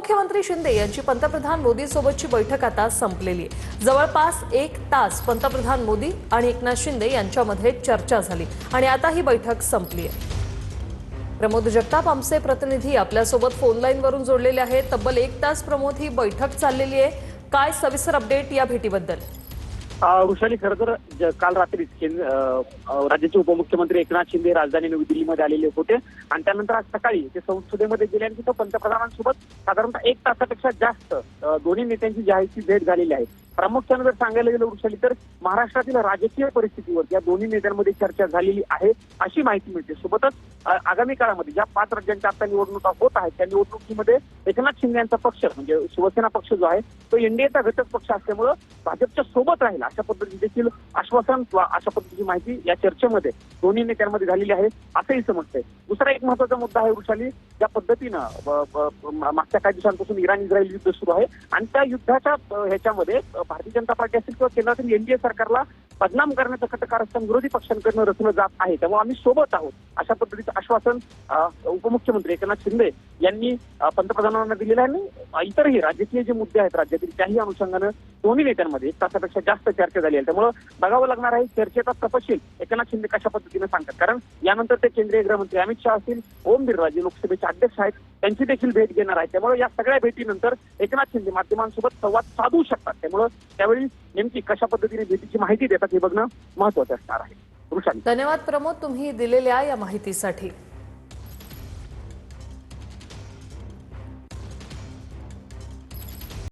उपमुख्यमंत्री शिंदे यांची पंतप्रधान मोदी सोबतची बैठक आता संपलेली आहे। जवळपास 1 तास पंतप्रधान मोदी आणि एकनाथ शिंदे यांच्यामध्ये चर्चा झाली आणि आता ही बैठक संपली आहे। प्रमोद जगताप आमचे प्रतिनिधी आपल्यासोबत फोन लाईनवरून जोडलेले आहेत। तब्बल 1 तास प्रमोद ही बैठक चाललेली आहे। काय सविस्तर अपडेट या भेटीबद्दल? वृषाली, खरं तर काल रात्री राज्याचे उपमुख्यमंत्री एकनाथ शिंदे राजधानी नवी दिल्लीमध्ये आलेले होते आणि त्यानंतर आज सकाळी ते संसदेमध्ये गेले आणि तिथं पंतप्रधानांसोबत साधारणतः 1 तासापेक्षा जास्त दोन्ही नेत्यांची जाहीरची भेट झालेली आहे। प्रामुख्याने जर सांगायला गेलं वृषाली, तर महाराष्ट्रातील राजकीय परिस्थितीवर या दोन्ही नेत्यांमध्ये चर्चा झालेली आहे अशी माहिती मिळते। सोबतच आगामी काळामध्ये ज्या 5 राज्यांच्या आता निवडणुका होत आहेत त्या निवडणुकीमध्ये एकनाथ शिंदे यांचा पक्ष म्हणजे शिवसेना पक्ष जो आहे तो एनडीएचा घटक पक्ष असल्यामुळे भाजपच्या सोबत राहील अशा पद्धतीने देखील आश्वासन किंवा अशा पद्धतीची माहिती या चर्चेमध्ये दोन्ही नेत्यांमध्ये झालेली आहे असंही समजतंय। दुसरा एक महत्त्वाचा मुद्दा आहे वृषाली, ज्या पद्धतीनं मागच्या काही दिवसांपासून इराण-इस्रायल युद्ध सुरू आहे आणि त्या युद्धाच्या ह्याच्यामध्ये भारतीय जनता पार्टी असेल किंवा केंद्रातील एनडीए सरकारला बदनाम करण्याचं कटकारस्थान विरोधी पक्षांकडून रचलं जात आहे, त्यामुळे आम्ही सोबत आहोत अशा पद्धतीचं आश्वासन उपमुख्यमंत्री एकनाथ शिंदे यांनी पंतप्रधानांना दिलेलं आहे आणि इतरही राजकीय जे मुद्दे आहेत राज्यातील त्याही अनुषंगानं दोन्ही नेत्यांमध्ये 1 तासापेक्षा जास्त चर्चा झाली आहे। त्यामुळे बघावं लागणार आहे चर्चेचा तपशील एकनाथ शिंदे कशा पद्धतीने सांगतात, कारण यानंतर ते केंद्रीय गृहमंत्री अमित शहा असतील, ओम बिर्ला जे लोकसभेचे अध्यक्ष आहेत त्यांची देखील भेट घेणार आहे। त्यामुळे या सगळ्या भेटीनंतर एकनाथ शिंदे माध्यमांसोबत संवाद साधू शकतात, त्यामुळे त्यावेळी नेमकी कशा पद्धतीने भेटीची माहिती देतात हे बघणं महत्त्वाचं असणार आहे। वृषाली, धन्यवाद प्रमोद, तुम्ही दिलेल्या या माहितीसाठी।